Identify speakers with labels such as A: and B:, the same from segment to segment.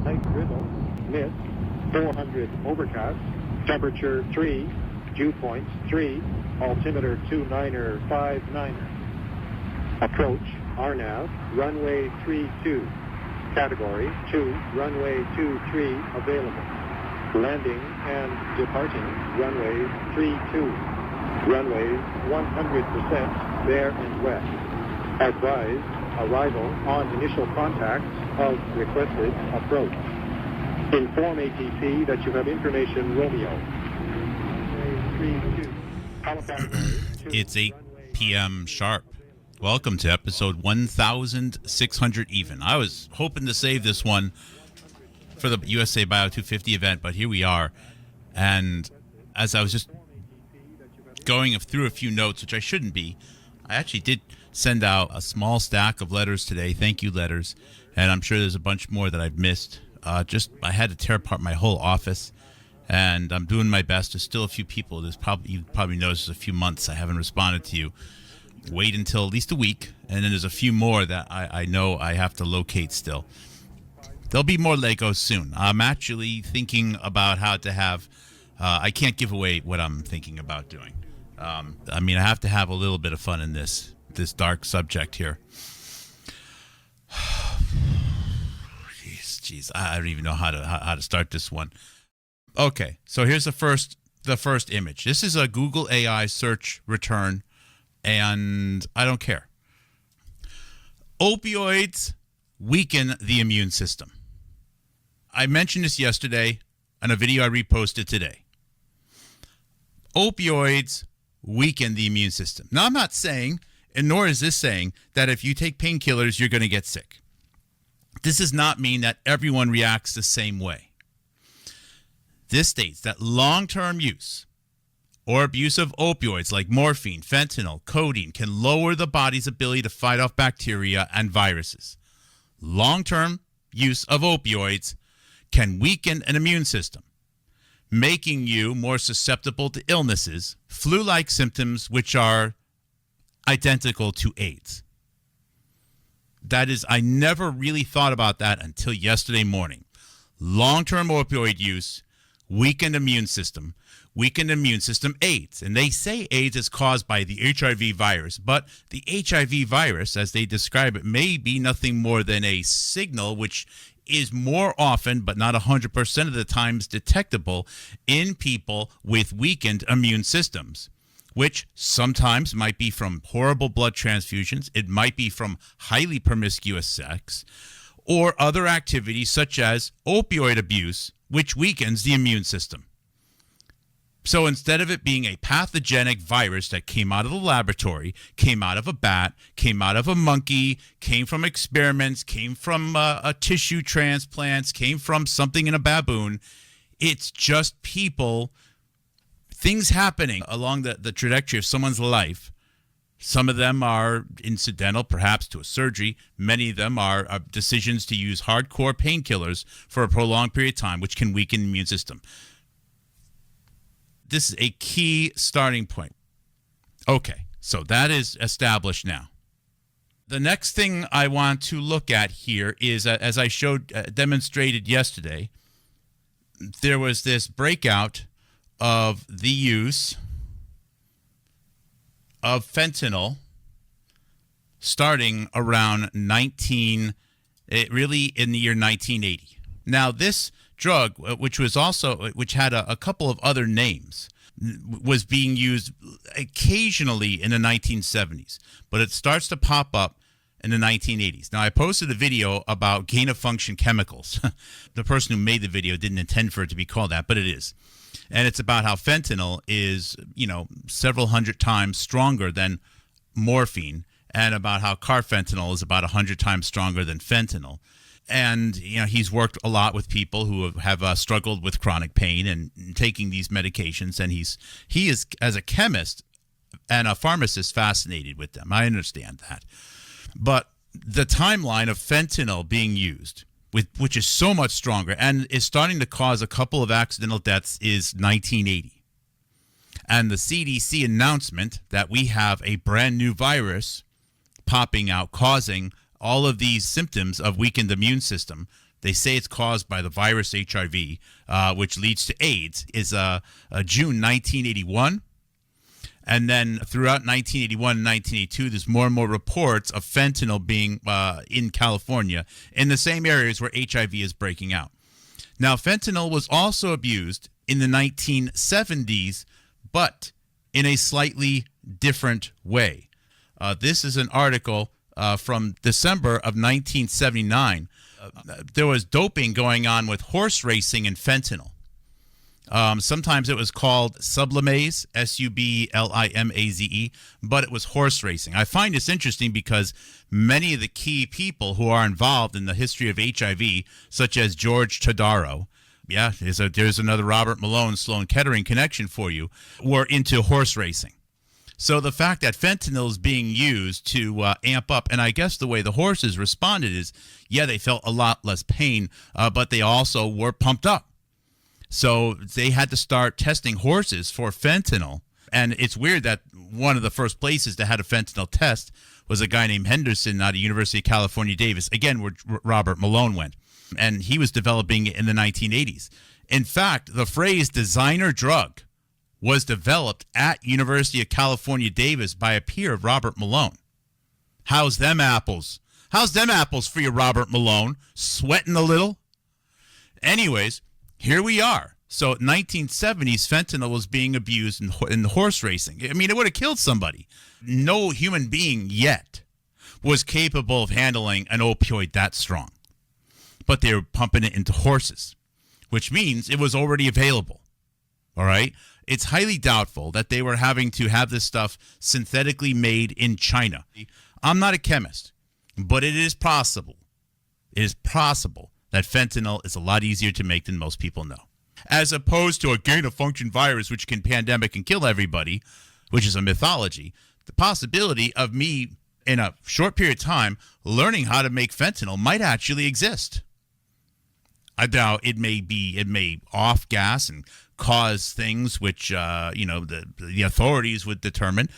A: Light drizzle, mist, 400 overcast, temperature 3, dew points 3, altimeter 29er 59er. Approach, RNAV, runway 32, category 2, runway 23 available. Landing and departing, runway 32, runway 100% bare and wet. Advised, arrival on initial contact of requested approach. Inform ATC that you have information Romeo.
B: It's 8 p.m. sharp. Welcome to episode 1600 even. I was hoping to save this one for the USA Bio 250 event, but here we are. And as I was just going through a few notes, which I shouldn't be, I actually did send out a small stack of letters today, thank you letters, and I'm sure there's a bunch more that I've missed. I had to tear apart my whole office, and I'm doing my best. There's still a few people. You probably noticed there's a few months I haven't responded to you. Wait until at least a week, and then there's a few more that I know I have to locate still. There'll be more Legos soon. I'm actually thinking about how to have... I can't give away what I'm thinking about doing. I have to have a little bit of fun in this dark subject here. Jeez, I don't even know how to start this one. Okay, so here's the first image. This is a Google AI search return, and I don't care. Opioids weaken the immune system. I mentioned this yesterday in a video I reposted today. Opioids weaken the immune system. Now, I'm not saying, and nor is this saying, that if you take painkillers, you're going to get sick. This does not mean that everyone reacts the same way. This states that long-term use or abuse of opioids like morphine, fentanyl, codeine can lower the body's ability to fight off bacteria and viruses. Long-term use of opioids can weaken an immune system, making you more susceptible to illnesses, flu-like symptoms, which are identical to AIDS. I never really thought about that until yesterday morning. Long-term opioid use, weakened immune system AIDS. And they say AIDS is caused by the HIV virus, but the HIV virus, as they describe it, may be nothing more than a signal which is more often, but not 100% of the times, detectable in people with weakened immune systems, which sometimes might be from horrible blood transfusions, it might be from highly promiscuous sex, or other activities such as opioid abuse, which weakens the immune system. So instead of it being a pathogenic virus that came out of the laboratory, came out of a bat, came out of a monkey, came from experiments, came from a tissue transplants, came from something in a baboon, it's just people, things happening along the trajectory of someone's life. Some of them are incidental, perhaps, to a surgery. Many of them are decisions to use hardcore painkillers for a prolonged period of time, which can weaken the immune system. This is a key starting point. Okay, so that is established now. The next thing I want to look at here is, as I demonstrated yesterday, there was this breakout of the use of fentanyl starting around in the year 1980. Now, this drug, which had a couple of other names, was being used occasionally in the 1970s, but it starts to pop up in the 1980s. Now, I posted a video about gain-of-function chemicals. The person who made the video didn't intend for it to be called that, but it is. And it's about how fentanyl is, several hundred times stronger than morphine, and about how carfentanil is about 100 times stronger than fentanyl. And, he's worked a lot with people who have struggled with chronic pain and taking these medications. And he is, as a chemist and a pharmacist, fascinated with them. I understand that. But the timeline of fentanyl being used, which is so much stronger and is starting to cause a couple of accidental deaths, is 1980. And the CDC announcement that we have a brand new virus popping out causing all of these symptoms of weakened immune system they say it's caused by the virus HIV, which leads to AIDS, is June 1981. And then throughout 1981 and 1982, there's more and more reports of fentanyl being in California in the same areas where HIV is breaking out. Now, fentanyl was also abused in the 1970s, but in a slightly different way. This is an article from December of 1979. There was doping going on with horse racing and fentanyl. Sometimes it was called sublimaze, Sublimaze, but it was horse racing. I find this interesting because many of the key people who are involved in the history of HIV, such as George Todaro, there's another Robert Malone, Sloan Kettering connection for you, were into horse racing. So the fact that fentanyl is being used to amp up, and I guess the way the horses responded is, they felt a lot less pain, but they also were pumped up. So they had to start testing horses for fentanyl. And it's weird that one of the first places that had a fentanyl test was a guy named Henderson out of University of California, Davis, again, where Robert Malone went. And he was developing it in the 1980s. In fact, the phrase designer drug was developed at University of California, Davis by a peer of Robert Malone. How's them apples? How's them apples for you, Robert Malone? Sweating a little? Anyways, here we are. So 1970s, fentanyl was being abused in horse racing. I mean, it would have killed somebody. No human being yet was capable of handling an opioid that strong. But they were pumping it into horses, which means it was already available. All right? It's highly doubtful that they were having to have this stuff synthetically made in China. I'm not a chemist, but it is possible. It is possible that fentanyl is a lot easier to make than most people know. As opposed to a gain-of-function virus, which can pandemic and kill everybody, which is a mythology, the possibility of me, in a short period of time, learning how to make fentanyl might actually exist. I doubt it may off gas and cause things which, the authorities would determine.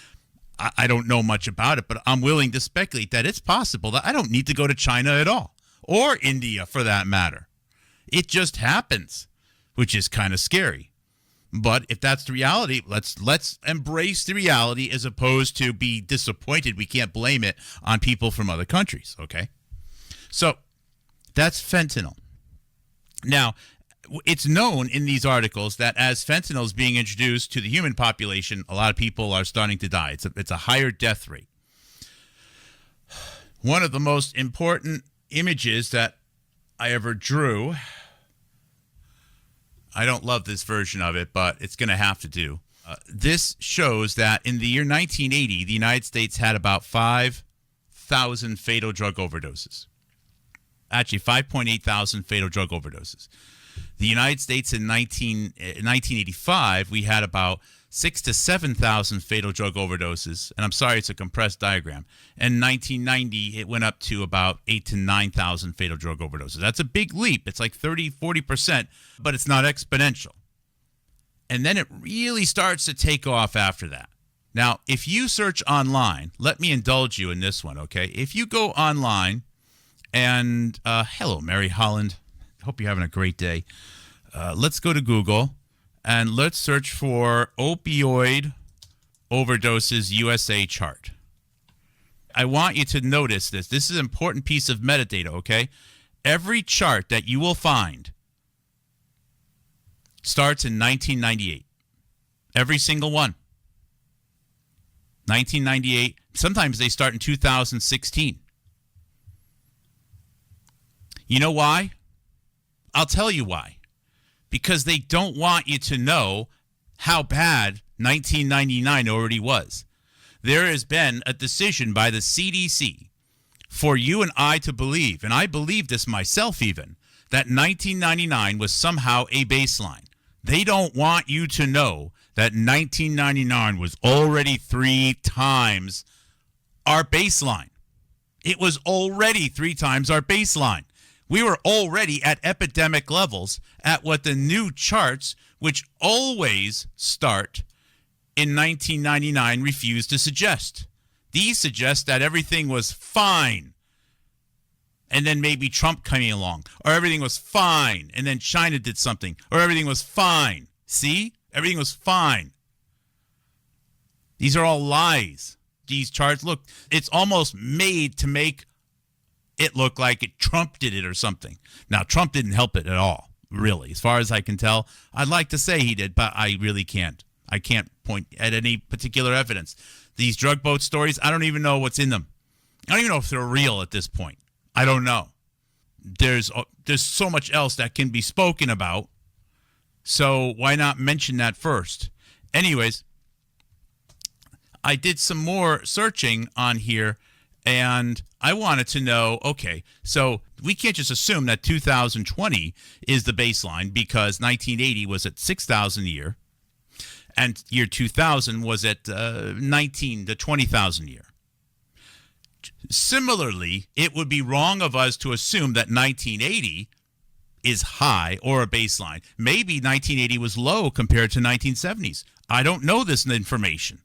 B: I don't know much about it, but I'm willing to speculate that it's possible that I don't need to go to China at all. Or India, for that matter. It just happens, which is kind of scary. But if that's the reality, let's embrace the reality as opposed to be disappointed. We can't blame it on people from other countries, okay? So that's fentanyl. Now, it's known in these articles that as fentanyl is being introduced to the human population, a lot of people are starting to die. It's a higher death rate. One of the most important images that I ever drew. I don't love this version of it, but it's going to have to do. This shows that in the year 1980, the United States had about 5,000 fatal drug overdoses. Actually, 5.8 thousand fatal drug overdoses. The United States in 1985, we had about 6,000 to 7,000 fatal drug overdoses. And I'm sorry, it's a compressed diagram. And in 1990, it went up to about 8,000 to 9,000 fatal drug overdoses. That's a big leap. It's like 40%, but it's not exponential. And then it really starts to take off after that. Now, if you search online, let me indulge you in this one, okay? If you go online and, hello, Mary Holland. Hope you're having a great day. Let's go to Google. And let's search for opioid overdoses USA chart. I want you to notice this. This is an important piece of metadata, okay? Every chart that you will find starts in 1998. Every single one. 1998. Sometimes they start in 2016. You know why? I'll tell you why. Because they don't want you to know how bad 1999 already was. There has been a decision by the CDC for you and I to believe, and I believe this myself even, that 1999 was somehow a baseline. They don't want you to know that 1999 was already 3 times our baseline. It was already 3 times our baseline. We were already at epidemic levels at what the new charts, which always start in 1999, refuse to suggest. These suggest that everything was fine. and then maybe Trump coming along, or everything was fine, and then China did something, or everything was fine. See? Everything was fine. These are all lies. These charts, look, it's almost made to make it look like Trump did it or something. Now, Trump didn't help it at all, really. As far as I can tell, I'd like to say he did, but I really can't. I can't point at any particular evidence. These drug boat stories, I don't even know what's in them. I don't even know if they're real at this point. I don't know. There's so much else that can be spoken about, so why not mention that first? Anyways, I did some more searching on here, and I wanted to know, okay, so we can't just assume that 2020 is the baseline because 1980 was at 6,000 a year, and year 2000 was at 19 to 20,000 a year. Similarly, it would be wrong of us to assume that 1980 is high or a baseline. Maybe 1980 was low compared to 1970s. I don't know this information.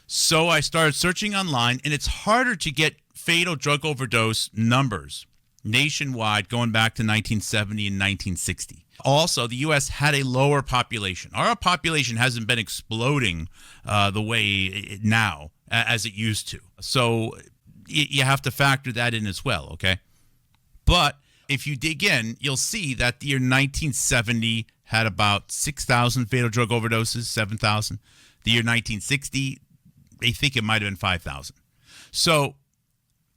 B: So I started searching online, and it's harder to get fatal drug overdose numbers nationwide going back to 1970 and 1960. Also, the U.S. had a lower population. Our population hasn't been exploding the way now as it used to. So you have to factor that in as well, okay? But if you dig in, you'll see that the year 1970 had about 6,000 fatal drug overdoses, 7,000. The year 1960, they think it might have been 5,000. So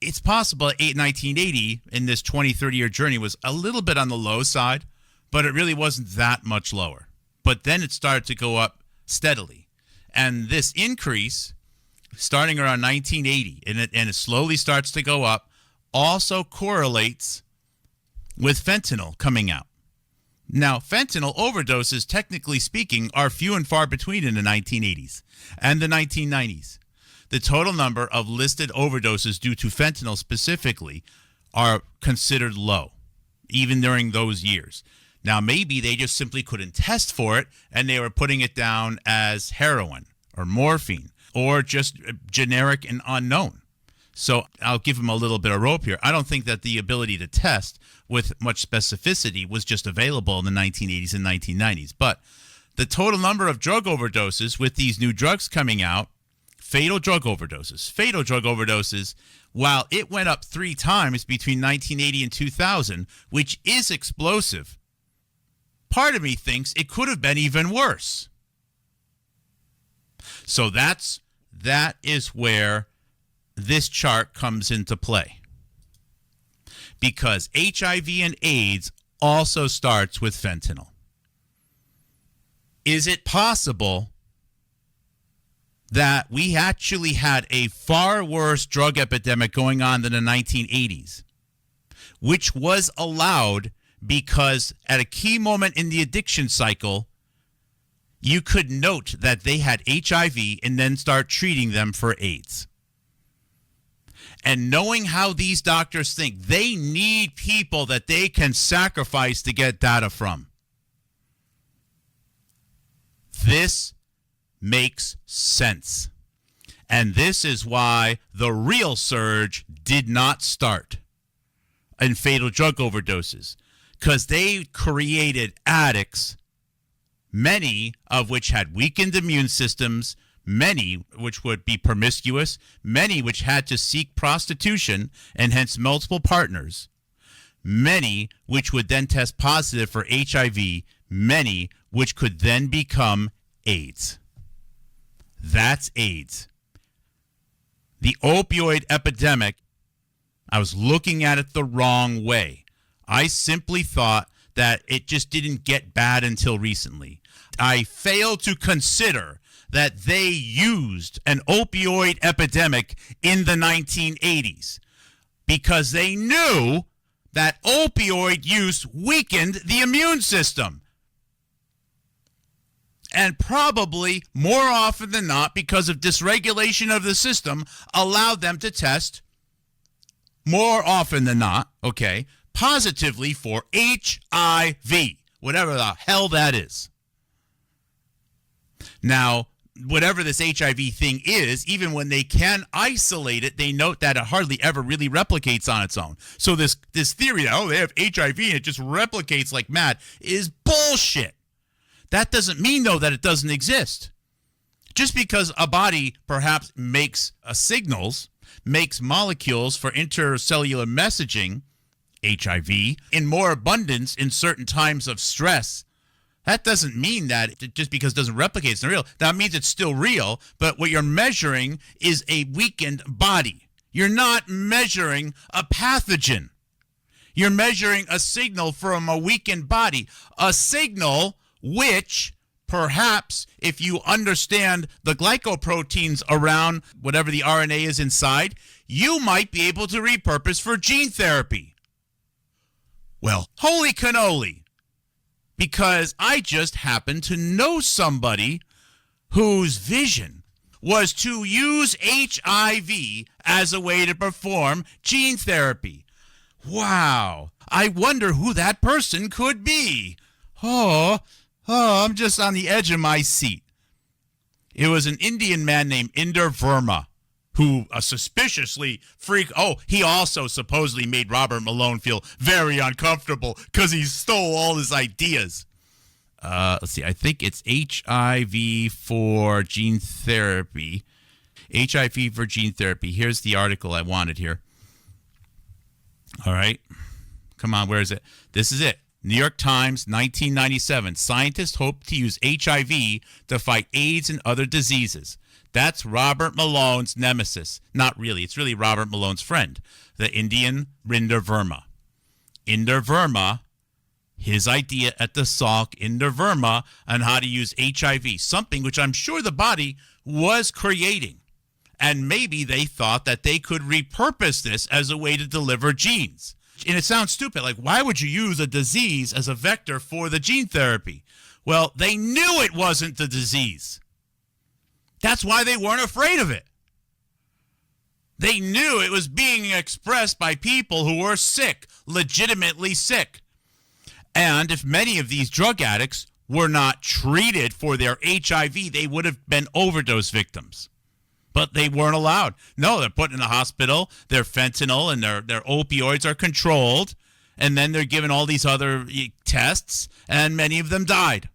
B: it's possible 1980 in this 20, 30-year journey was a little bit on the low side, but it really wasn't that much lower. But then it started to go up steadily. And this increase, starting around 1980, and it slowly starts to go up, also correlates with fentanyl coming out. Now, fentanyl overdoses, technically speaking, are few and far between in the 1980s and the 1990s. The total number of listed overdoses due to fentanyl specifically are considered low, even during those years. Now, maybe they just simply couldn't test for it, and they were putting it down as heroin or morphine or just generic and unknown. So I'll give them a little bit of rope here. I don't think that the ability to test with much specificity was just available in the 1980s and 1990s. But the total number of drug overdoses with these new drugs coming out, fatal drug overdoses, while it went up 3 times between 1980 and 2000, which is explosive, part of me thinks it could have been even worse. So that is where this chart comes into play, because HIV and AIDS also starts with fentanyl. Is it possible that we actually had a far worse drug epidemic going on than the 1980s, which was allowed because at a key moment in the addiction cycle, you could note that they had HIV and then start treating them for AIDS? And knowing how these doctors think, they need people that they can sacrifice to get data from. This makes sense. And this is why the real surge did not start in fatal drug overdoses, because they created addicts, many of which had weakened immune systems, many which would be promiscuous, many which had to seek prostitution and hence multiple partners, many which would then test positive for HIV, many which could then become AIDS. That's AIDS. The opioid epidemic, I was looking at it the wrong way. I simply thought that it just didn't get bad until recently. I failed to consider that they used an opioid epidemic in the 1980s because they knew that opioid use weakened the immune system. And probably more often than not, because of dysregulation of the system, allowed them to test more often than not, okay, positively for HIV, whatever the hell that is. Now, whatever this HIV thing is, even when they can isolate it, they note that it hardly ever really replicates on its own. So this theory that, they have HIV and it just replicates like mad is bullshit. That doesn't mean, though, that it doesn't exist. Just because a body perhaps makes signals, makes molecules for intercellular messaging, HIV, in more abundance in certain times of stress, that doesn't mean that just because it doesn't replicate, it's not real. That means it's still real, but what you're measuring is a weakened body. You're not measuring a pathogen. You're measuring a signal from a weakened body, a signal which perhaps if you understand the glycoproteins around whatever the RNA is inside, you might be able to repurpose for gene therapy. Well, holy cannoli. Because I just happen to know somebody whose vision was to use HIV as a way to perform gene therapy. Wow. I wonder who that person could be. Oh, I'm just on the edge of my seat. It was an Indian man named Inder Verma who suspiciously he also supposedly made Robert Malone feel very uncomfortable because he stole all his ideas. Let's see. I think it's HIV for gene therapy. HIV for gene therapy. Here's the article I wanted here. All right. Come on, where is it? This is it. New York Times, 1997. Scientists hope to use HIV to fight AIDS and other diseases. That's Robert Malone's nemesis. Not really. It's really Robert Malone's friend, the Indian Inder Verma. Inder Verma, his idea at the Salk, Inder Verma, on how to use HIV, something which I'm sure the body was creating. And maybe they thought that they could repurpose this as a way to deliver genes. And it sounds stupid. Like, why would you use a disease as a vector for the gene therapy? Well, they knew it wasn't the disease. That's why they weren't afraid of it. They knew it was being expressed by people who were sick, legitimately sick. And if many of these drug addicts were not treated for their HIV, they would have been overdose victims. But they weren't allowed. No, they're put in the hospital. Their fentanyl and their opioids are controlled. And then they're given all these other tests, and many of them died.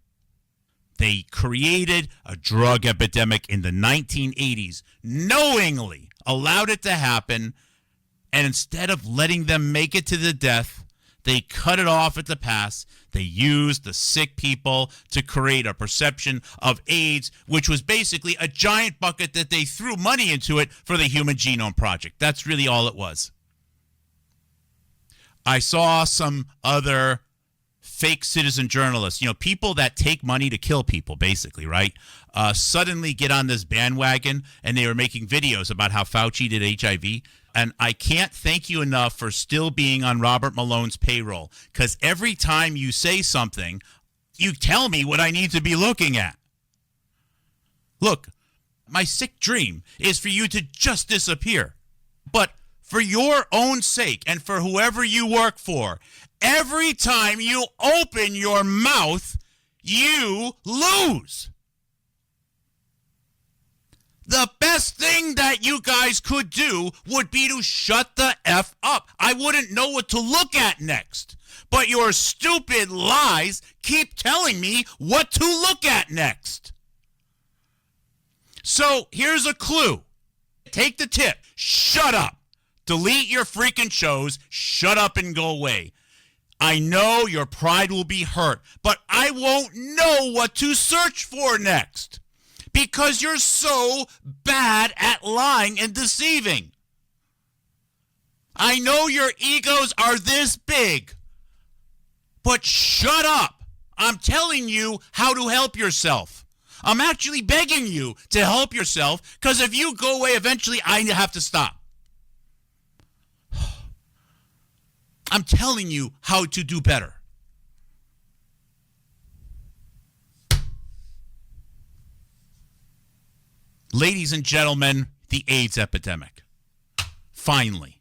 B: They created a drug epidemic in the 1980s, knowingly allowed it to happen, and instead of letting them make it to the death, they cut it off at the pass. They used the sick people to create a perception of AIDS, which was basically a giant bucket that they threw money into it for the Human Genome Project. That's really all it was. I saw some other fake citizen journalists, people that take money to kill people, basically, right? Suddenly get on this bandwagon, and they were making videos about how Fauci did HIV. And I can't thank you enough for still being on Robert Malone's payroll, because every time you say something, you tell me what I need to be looking at. Look, my sick dream is for you to just disappear. But for your own sake and for whoever you work for, every time you open your mouth, you lose. The best thing that you guys could do would be to shut the F up. I wouldn't know what to look at next. But your stupid lies keep telling me what to look at next. So here's a clue. Take the tip. Shut up. Delete your freaking shows. Shut up and go away. I know your pride will be hurt, but I won't know what to search for next. Because you're so bad at lying and deceiving. I know your egos are this big, but shut up. I'm telling you how to help yourself. I'm actually begging you to help yourself, because if you go away, eventually I have to stop. I'm telling you how to do better. Ladies and gentlemen, the AIDS epidemic. Finally.